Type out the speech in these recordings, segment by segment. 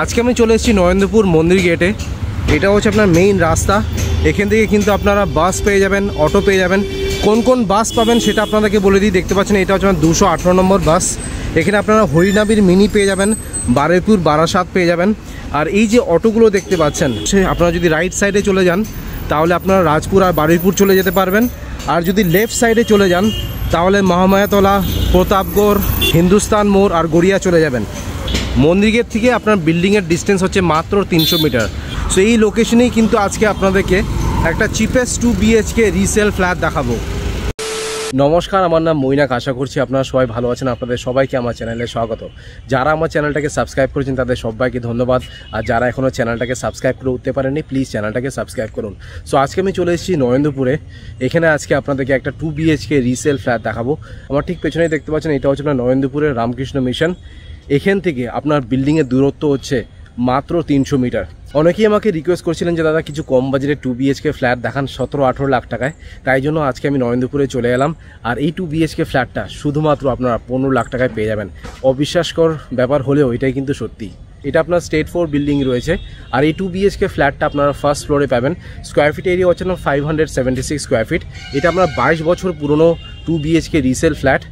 আজকে আমি চলে এসেছি নরেন্দ্রপুর মন্দির গেটে। এটা হচ্ছে আপনার মেইন রাস্তা। এখান থেকে কিন্তু আপনারা বাস পেয়ে যাবেন, অটো পেয়ে যাবেন। কোন কোন বাস পাবেন সেটা আপনাদেরকে বলে দিই। দেখতে পাচ্ছেন এটা হচ্ছে আপনার 218 নম্বর বাস। এখানে আপনারা হরিনাবির মিনি পেয়ে যাবেন, বারুইপুর বারাসাত পেয়ে যাবেন। আর এই যে অটোগুলো দেখতে পাচ্ছেন, সে আপনারা যদি রাইট সাইডে চলে যান তাহলে আপনারা রাজপুর আর বারুইপুর চলে যেতে পারবেন। আর যদি লেফট সাইডে চলে যান তাহলে মহামায়াতলা, প্রতাপগড়, হিন্দুস্তান মোড় আর গড়িয়া চলে যাবেন। মন্দির গেট থেকে আপনার বিল্ডিংয়ের ডিস্টেন্স হচ্ছে মাত্র 300 মিটার। সো এই লোকেশনেই কিন্তু আজকে আপনাদেরকে একটা চিপেস্ট 2 BHK রিসেল ফ্ল্যাট দেখাবো। নমস্কার, আমার নাম মৈনাক। আশা করছি আপনারা সবাই ভালো আছেন। আপনাদের সবাইকে আমার চ্যানেলে স্বাগত। যারা আমার চ্যানেলটাকে সাবস্ক্রাইব করেছেন তাদের সবাইকে ধন্যবাদ। আর যারা এখনও চ্যানেলটাকে সাবস্ক্রাইব করে উঠতে পারেননি, প্লিজ চ্যানেলটাকে সাবস্ক্রাইব করুন। সো আজকে আমি চলে এসেছি নরেন্দ্রপুরে। এখানে আজকে আপনাদেরকে একটা 2 BHK রিসেল ফ্ল্যাট দেখাবো। আমার ঠিক পেছনেই দেখতে পাচ্ছেন, এটা হচ্ছে আপনার নরেন্দ্রপুরের রামকৃষ্ণ মিশন। এখান থেকে আপনার বিল্ডিংয়ের দূরত্ব হচ্ছে মাত্র 300 মিটার। অনেকেই আমাকে রিকোয়েস্ট করছিলেন যে দাদা কিছু কম বাজেটে 2 BHK ফ্ল্যাট দেখান 17-18 লাখ টাকায়। তাই জন্য আজকে আমি নরেন্দ্রপুরে চলে এলাম। আর এই 2 BHK ফ্ল্যাটটা শুধুমাত্র আপনারা 15 লাখ টাকায় পেয়ে যাবেন। অবিশ্বাসকর ব্যাপার হলেও এটাই কিন্তু সত্যি। এটা আপনার স্টেট 4 বিল্ডিং রয়েছে। আর এই 2 BHK ফ্ল্যাটটা আপনারা ফার্স্ট ফ্লোরে পাবেন। স্কোয়ার ফিট এরিয়া হচ্ছে না 576 স্কোয়ার ফিট। এটা আপনার 22 বছর পুরনো 2 BHK রিসেল ফ্ল্যাট।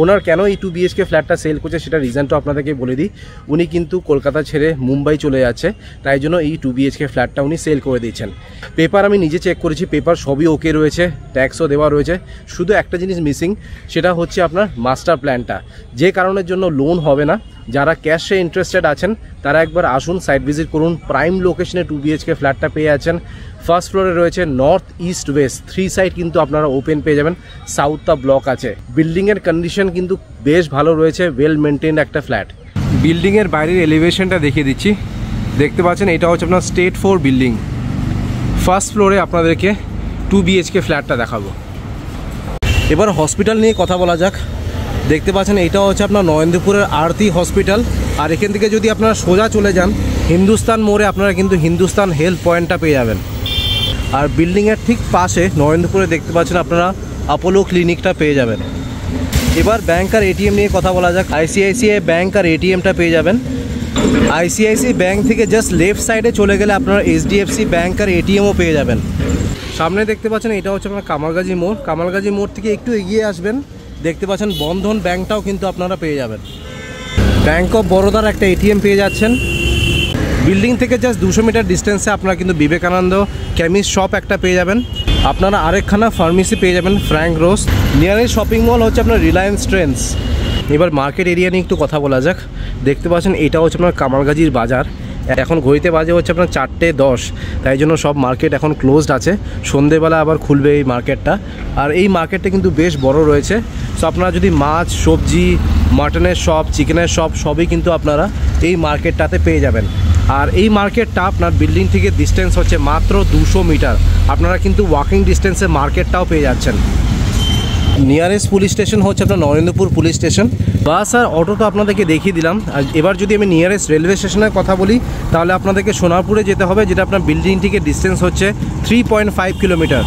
ওনার কেন এই 2 BHK ফ্ল্যাটটা সেল করছে সেটা রিজনটা আপনাদেরকে বলে দিই। উনি কিন্তু কলকাতা ছেড়ে মুম্বাই চলে যাচ্ছে, তাই জন্য এই 2 BHK ফ্ল্যাটটা উনি সেল করে দিচ্ছেন। পেপার আমি নিজে চেক করেছি, পেপার সবই ওকে রয়েছে, ট্যাক্সও দেওয়া রয়েছে। শুধু একটা জিনিস মিসিং, সেটা হচ্ছে আপনার মাস্টার প্ল্যানটা, যে কারণের জন্য লোন হবে না। যারা ক্যাশে ইন্টারেস্টেড আছেন তারা একবার আসুন, সাইট ভিজিট করুন। প্রাইম লোকেশনে 2 BHK ফ্ল্যাটটা পেয়ে যাচ্ছেন। ফার্স্ট ফ্লোরে রয়েছে নর্থ ইস্ট ওয়েস্ট 3 সাইড কিন্তু আপনারা ওপেন পেয়ে যাবেন। সাউথটা ব্লক আছে। বিল্ডিংয়ের কন্ডিশন কিন্তু বেশ ভালো রয়েছে, ওয়েল মেনটেন্ড একটা ফ্ল্যাট। বিল্ডিংয়ের বাইরের এলিভেশনটা দেখিয়ে দিচ্ছি। দেখতে পাচ্ছেন এটা হচ্ছে আপনার স্টেট 4 বিল্ডিং। ফার্স্ট ফ্লোরে আপনাদেরকে 2 BHK ফ্ল্যাটটা দেখাবো। এবার হসপিটাল নিয়ে কথা বলা যাক। দেখতে পাচ্ছেন এটা হচ্ছে আপনার নরেন্দ্রপুরের আরতি হসপিটাল। আর এখান থেকে যদি আপনারা সোজা চলে যান হিন্দুস্তান মোড়ে, আপনারা কিন্তু হিন্দুস্তান হেলথ পয়েন্টটা পেয়ে যাবেন। আর বিল্ডিংয়ের ঠিক পাশে নরেন্দ্রপুরে দেখতে পাচ্ছেন আপনারা অ্যাপোলো ক্লিনিকটা পেয়ে যাবেন। এবার ব্যাংক আর এটিএম নিয়ে কথা বলা যাক। ICICI ব্যাংক আর এটিএমটা পেয়ে যাবেন। ICICI ব্যাংক থেকে জাস্ট লেফট সাইডে চলে গেলে আপনারা HDFC ব্যাংক আর এটিএমও পেয়ে যাবেন। সামনে দেখতে পাচ্ছেন এটা হচ্ছে আপনার কামালগাজী মোড়। কামালগাজী মোড় থেকে একটু এগিয়ে আসবেন, দেখতে পাচ্ছেন বন্ধন ব্যাংকটাও কিন্তু আপনারা পেয়ে যাবেন। ব্যাংক অফ বরোদার একটা এটিএম পেয়ে যাচ্ছেন। বিল্ডিং থেকে জাস্ট 200 মিটার ডিস্টেন্সে আপনারা কিন্তু বিবেকানন্দ কেমিস্ট শপ একটা পেয়ে যাবেন। আপনারা আরেকখানা ফার্মেসি পেয়ে যাবেন ফ্র্যাঙ্ক রোজ। নিয়ারেস্ট শপিং মল হচ্ছে আপনার রিলায়েন্স ট্রেন্ডস। এবার মার্কেট এরিয়া নিয়ে একটু কথা বলা যাক। দেখতে পাচ্ছেন এটা হচ্ছে আপনার কামালগাজীর বাজার। এখন ঘড়িতে বাজে হচ্ছে আপনার 4:10, তাই জন্য সব মার্কেট এখন ক্লোজড আছে। সন্ধেবেলা আবার খুলবে এই মার্কেটটা। আর এই মার্কেটটা কিন্তু বেশ বড় রয়েছে। সো আপনারা যদি মাছ, সবজি, মাটনের শপ, চিকেনের শপ সবই কিন্তু আপনারা এই মার্কেটটাতে পেয়ে যাবেন। আর এই মার্কেটটা আপনার বিল্ডিং থেকে ডিস্টেন্স হচ্ছে মাত্র 200 মিটার। আপনারা কিন্তু ওয়াকিং ডিস্টেন্সে মার্কেটটাও পেয়ে যাচ্ছেন। নিয়ারেস্ট পুলিশ স্টেশন হচ্ছে আপনার নরেন্দ্রপুর পুলিশ স্টেশন। বাস আর অটো তো আপনাদেরকে দেখিয়ে দিলাম। আর এবার যদি আমি নিয়ারেস্ট রেলওয়ে স্টেশনের কথা বলি তাহলে আপনাদেরকে সোনারপুরে যেতে হবে, যেটা আপনার বিল্ডিং থেকে ডিস্টেন্স হচ্ছে 3.5 কিলোমিটার।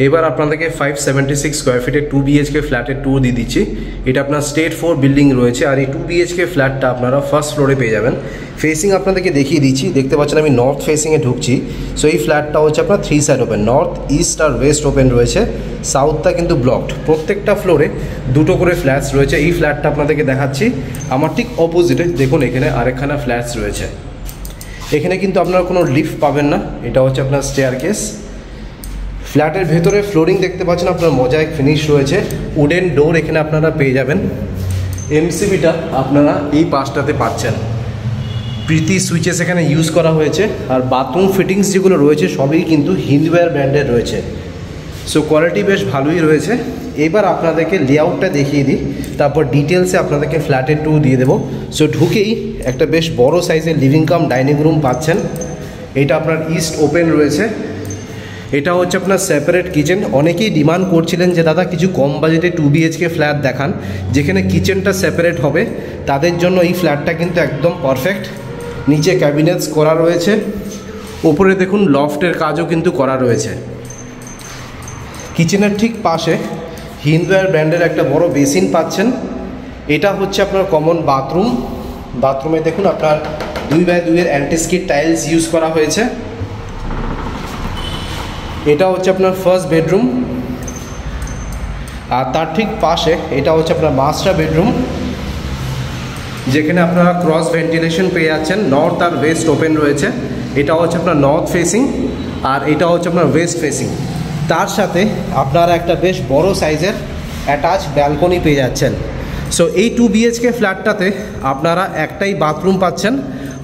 এবার আপনাদেরকে 576 স্কোয়ার ফিটের 2 BHK ফ্ল্যাটের ট্যুর দিয়ে দিচ্ছি। এটা আপনার স্টেট 4 বিল্ডিং রয়েছে। আর এই 2 BHK ফ্ল্যাটটা আপনারা ফার্স্ট ফ্লোরে পেয়ে যাবেন। ফেসিং আপনাদেরকে দেখিয়ে দিচ্ছি। দেখতে পাচ্ছেন আমি নর্থ ফেসিংয়ে ঢুকছি। সো এই ফ্ল্যাটটা হচ্ছে আপনার 3 সাইড ওপেন, নর্থ, ইস্ট আর ওয়েস্ট ওপেন রয়েছে। সাউথটা কিন্তু ব্লকড। প্রত্যেকটা ফ্লোরে 2টো করে ফ্ল্যাটস রয়েছে। এই ফ্ল্যাটটা আপনাদেরকে দেখাচ্ছি। আমার ঠিক অপোজিটে দেখুন এখানে আরেকখানা ফ্ল্যাটস রয়েছে। এখানে কিন্তু আপনারা কোনো লিফট পাবেন না, এটা হচ্ছে আপনার স্টেয়ারকেস। ফ্ল্যাটের ভেতরে ফ্লোরিং দেখতে পাচ্ছেন আপনার মোজাইক ফিনিশ রয়েছে। উডেন ডোর এখানে আপনারা পেয়ে যাবেন। MCBটা আপনারা এই পাশটাতে পাচ্ছেন। প্রীতি সুইচেস এখানে ইউজ করা হয়েছে। আর বাথরুম ফিটিংস যেগুলো রয়েছে সবই কিন্তু হিন্দওয়্যার ব্র্যান্ডের রয়েছে। সো কোয়ালিটি বেশ ভালোই রয়েছে। এবার আপনাদেরকে লেআউটটা দেখিয়ে দিই, তারপর ডিটেলসে আপনাদেরকে ফ্ল্যাটের ট্যুর দিয়ে দেবো। সো ঢুকেই একটা বেশ বড় সাইজের লিভিং কাম ডাইনিং রুম পাচ্ছেন। এটা আপনার ইস্ট ওপেন রয়েছে। এটা হচ্ছে আপনার সেপারেট কিচেন। অনেকেই ডিমান্ড করছিলেন যে দাদা কিছু কম বাজেটে 2 BHK ফ্ল্যাট দেখান যেখানে কিচেনটা সেপারেট হবে। তাদের জন্য এই ফ্ল্যাটটা কিন্তু একদম পারফেক্ট। নিচে ক্যাবিনেটস করা রয়েছে, ওপরে দেখুন লফটের কাজও কিন্তু করা রয়েছে। কিচেনের ঠিক পাশে হিন্দওয়্যার ব্র্যান্ডের একটা বড় বেসিন পাচ্ছেন। এটা হচ্ছে আপনার কমন বাথরুম। বাথরুমে দেখুন আপনার 2x2 এর অ্যান্টিস্কিড টাইলস ইউজ করা হয়েছে। এটা হচ্ছে আপনার ফার্স্ট বেডরুম, আর তার ঠিক পাশে এটা হচ্ছে আপনার মাস্টার বেডরুম, যেখানে আপনারা ক্রস ভেন্টিলেশন পেয়ে যাচ্ছেন। নর্থ আর ওয়েস্ট ওপেন রয়েছে। এটা হচ্ছে আপনার নর্থ ফেসিং, আর এটা হচ্ছে আপনার ওয়েস্ট ফেসিং। তার সাথে আপনারা একটা বেশ বড় সাইজের অ্যাটাচ ব্যালকনি পেয়ে যাচ্ছেন। সো এই 2 BHK ফ্ল্যাটটাতে আপনারা একটাই বাথরুম পাচ্ছেন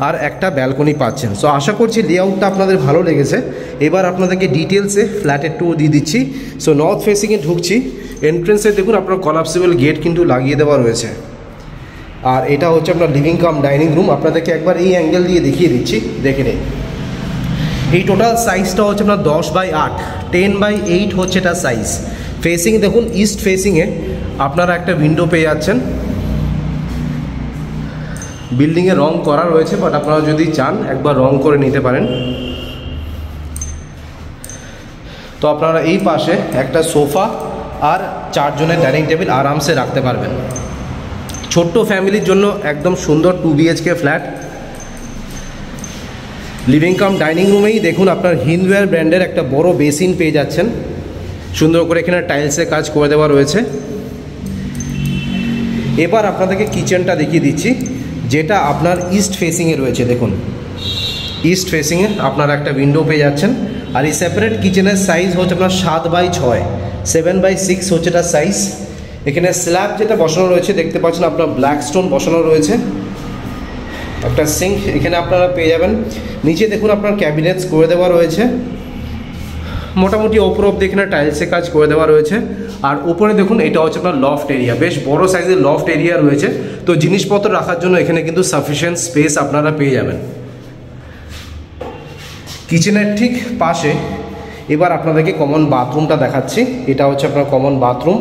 আর একটা ব্যালকনি পাচ্ছেন। সো আশা করছি লেআউটটা আপনাদের ভালো লেগেছে। এবার আপনাদেরকে ডিটেলসে ফ্ল্যাটের ট্যুর দিয়ে দিচ্ছি। সো নর্থ ফেসিংয়ে ঢুকছি, এন্ট্রেন্সে দেখুন আপনার কলাপসিবল গেট কিন্তু লাগিয়ে দেওয়া রয়েছে। আর এটা হচ্ছে আপনার লিভিং কাম ডাইনিং রুম। আপনাদেরকে একবার এই অ্যাঙ্গেল দিয়ে দেখিয়ে দিচ্ছি, দেখে নিন। এই টোটাল সাইজটা হচ্ছে আপনার 10x8, 10x8 হচ্ছে এটা সাইজ। ফেসিং দেখুন ইস্ট ফেসিংয়ে আপনারা একটা উইন্ডো পেয়ে যাচ্ছেন। বিল্ডিংয়ে রং করা রয়েছে, বাট আপনারা যদি চান একবার রং করে নিতে পারেন। তো আপনারা এই পাশে একটা সোফা আর 4 জনের ডাইনিং টেবিল আরামসে রাখতে পারবেন। ছোট্ট ফ্যামিলির জন্য একদম সুন্দর 2 BHK flat. Living cum dining রুমেই দেখুন আপনার হিন্দওয়্যার ব্র্যান্ডের একটা বড় বেসিন পেয়ে যাচ্ছেন। সুন্দর করে এখানে টাইলসের কাজ করে দেওয়া রয়েছে। এবার আপনাদেরকে কিচেনটা দেখিয়ে দিচ্ছি, যেটা আপনার ইস্ট ফেসিংয়ে রয়েছে। দেখুন ইস্ট ফেসিংয়ে আপনারা একটা উইন্ডো পেয়ে যাচ্ছেন। আর এই সেপারেট কিচেনের সাইজ হচ্ছে আপনার 7x6, 7x6 হচ্ছে এটা সাইজ। এখানে স্ল্যাব যেটা বসানো রয়েছে দেখতে পাচ্ছেন আপনার ব্ল্যাক স্টোন বসানো রয়েছে। একটা সিঙ্ক এখানে আপনারা পেয়ে যাবেন। নিচে দেখুন আপনার ক্যাবিনেটস করে দেওয়া রয়েছে। মোটামুটি ওপর অব্দি এখানে টাইলসের কাজ করে দেওয়া রয়েছে। আর উপরে দেখুন এটা হচ্ছে আপনার লফট এরিয়া, বেশ বড় সাইজের লফট এরিয়া রয়েছে। তো জিনিসপত্র রাখার জন্য এখানে কিন্তু সাফিসিয়েন্ট স্পেস আপনারা পেয়ে যাবেন। কিচেনের ঠিক পাশে এবার আপনাদেরকে কমন বাথরুমটা দেখাচ্ছি। এটা হচ্ছে আপনার কমন বাথরুম।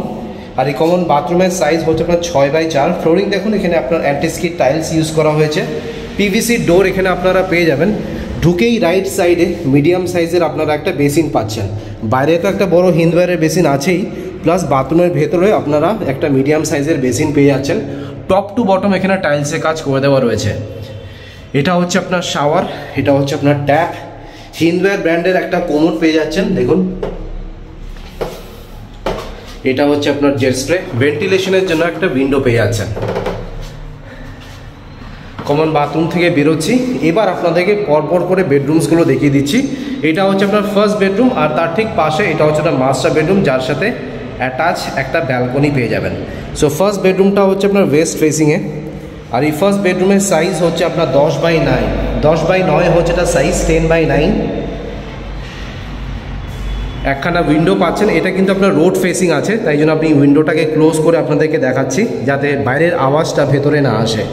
আর এই কমন বাথরুমের সাইজ হচ্ছে আপনার 6x4। ফ্লোরিং দেখুন এখানে আপনার অ্যান্টিস্কিড টাইলস ইউজ করা হয়েছে। PVC ডোর এখানে আপনারা পেয়ে যাবেন। ঢুকেই রাইট সাইডে মিডিয়াম সাইজের আপনারা একটা বেসিন পাচ্ছেন। বাইরে তো একটা বড় হিন্দওয়্যারের বেসিন আছেই, প্লাস বাথরুমের ভেতরে আপনারা একটা মিডিয়াম সাইজের বেসিন পেয়ে যাচ্ছেন। টপ টু বটম এখানে টাইলসের কাজ করে দেওয়া রয়েছে। এটা হচ্ছে আপনার শাওয়ার, এটা হচ্ছে আপনার ট্যাপ। হিন্দওয়্যার ব্র্যান্ডের একটা কোমোড পেয়ে যাচ্ছেন দেখুন। এটা হচ্ছে আপনার জেট স্প্রে। ভেন্টিলেশনের জন্য একটা উইন্ডো পেয়ে যাচ্ছেন। কমন বাথরুম থেকে বেরোচ্ছি, এবার আপনাদেরকে পরপর করে বেডরুমসগুলো দেখিয়ে দিচ্ছি। এটা হচ্ছে আপনার ফার্স্ট বেডরুম, আর তার ঠিক পাশে এটা হচ্ছে আপনার মাস্টার বেডরুম, যার সাথে অ্যাটাচ একটা ব্যালকনি পেয়ে যাবেন। সো ফার্স্ট বেডরুমটা হচ্ছে আপনার ওয়েস্ট ফেসিংয়ে। আর এই ফার্স্ট বেডরুমের সাইজ হচ্ছে আপনার 10x9, 10x9 হচ্ছে এটা সাইজ, 10x9। একখানা উইন্ডো পাচ্ছেন। এটা কিন্তু আপনার রোড ফেসিং আছে, তাই জন্য আপনি উইন্ডোটাকে ক্লোজ করে আপনাদেরকে দেখাচ্ছি, যাতে বাইরের আওয়াজটা ভেতরে না আসে।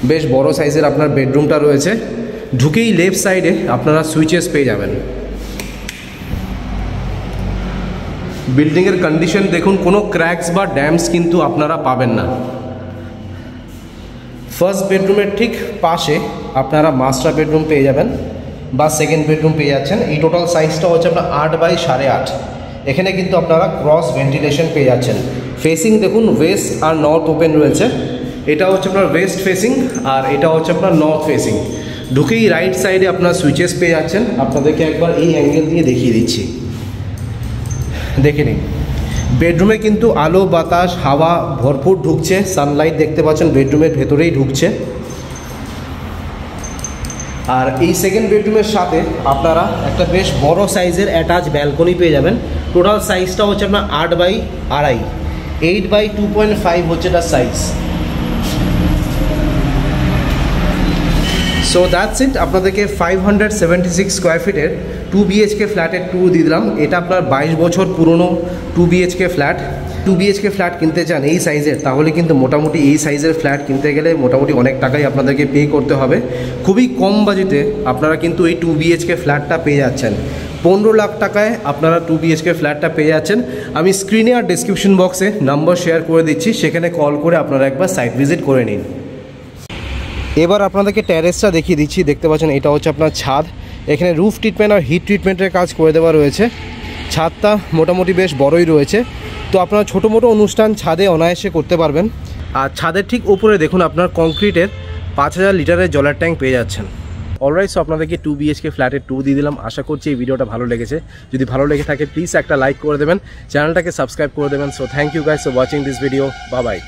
বেশ বড় সাইজের আপনার বেডরুমটা রয়েছে। ঢুকেই লেফট সাইডে আপনারা সুইচেস পেয়ে যাবেন। বিল্ডিংয়ের কন্ডিশন দেখুন, কোনো ক্র্যাকস বা ড্যাম্পস কিন্তু আপনারা পাবেন না। ফার্স্ট বেডরুমের ঠিক পাশে আপনারা মাস্টার বেডরুম পেয়ে যাবেন বা সেকেন্ড বেডরুম পেয়ে যাচ্ছেন। এই টোটাল সাইজটা হচ্ছে আপনার 8x8.5। এখানে কিন্তু আপনারা ক্রস ভেন্টিলেশন পেয়ে যাচ্ছেন। ফেসিং দেখুন ওয়েস্ট আর নর্থ ওপেন রয়েছে। এটা হচ্ছে আপনার ওয়েস্ট ফেসিং, আর এটা হচ্ছে আপনার নর্থ ফেসিং। ঢুকেই রাইট সাইডে আপনার সুইচেস পেয়ে যাচ্ছেন। আপনাদেরকে একবার এই অ্যাঙ্গেল দিয়ে দেখিয়ে দিচ্ছি, দেখে নিন। বেডরুমে কিন্তু আলো বাতাস হাওয়া ভরপুর ঢুকছে। সানলাইট দেখতে পাচ্ছেন বেডরুমের ভেতরেই ঢুকছে। আর এই সেকেন্ড বেডরুমের সাথে আপনারা একটা বেশ বড় সাইজের অ্যাটাচ ব্যালকনি পেয়ে যাবেন। টোটাল সাইজটা হচ্ছে আপনার 8x2.5, 8x2.5 হচ্ছে এটা সাইজ। So that's it. আপনাদেরকে 576 স্কোয়ার ফিটের 2 BHK ফ্ল্যাটের ট্যুর দিয়ে দিলাম। এটা আপনার 22 বছর পুরনো 2 BHK ফ্ল্যাট। 2 BHK ফ্ল্যাট কিনতে চান এই সাইজের, তাহলে কিন্তু মোটামুটি এই সাইজের ফ্ল্যাট কিনতে গেলে মোটামুটি অনেক টাকাই আপনাদেরকে পে করতে হবে। খুবই কম বাজেটে আপনারা কিন্তু এই 2 BHK ফ্ল্যাটটা পেয়ে যাচ্ছেন। 15 লাখ টাকায় আপনারা 2 BHK ফ্ল্যাটটা পেয়ে যাচ্ছেন। আমি স্ক্রিনে আর ডিসক্রিপশন বক্সে নাম্বার শেয়ার করে দিচ্ছি, সেখানে কল করে আপনারা একবার সাইট ভিজিট করে নিন। এবার আপনাদেরকে ট্যারেসটা দেখিয়ে দিচ্ছি। দেখতে পাচ্ছেন এটা হচ্ছে আপনার ছাদ। এখানে রুফ ট্রিটমেন্ট আর হিট ট্রিটমেন্টের কাজ করে দেওয়া রয়েছে। ছাদটা মোটামুটি বেশ বড়ই রয়েছে, তো আপনারা ছোটো মোটো অনুষ্ঠান ছাদে অনায়াসে করতে পারবেন। আর ছাদের ঠিক উপরে দেখুন আপনার কংক্রিটের 5000 লিটারের জলের ট্যাঙ্ক পেয়ে যাচ্ছেন। অলরাইট, সো আপনাদেরকে 2 BHK ফ্ল্যাটের 2 দিয়ে দিলাম। আশা করছি এই ভিডিওটা ভালো লেগেছে। যদি ভালো লেগে থাকে প্লিজ একটা লাইক করে দেবেন, চ্যানেলটাকে সাবস্ক্রাইব করে দেবেন। So thank you guys for watching this video. Bye by.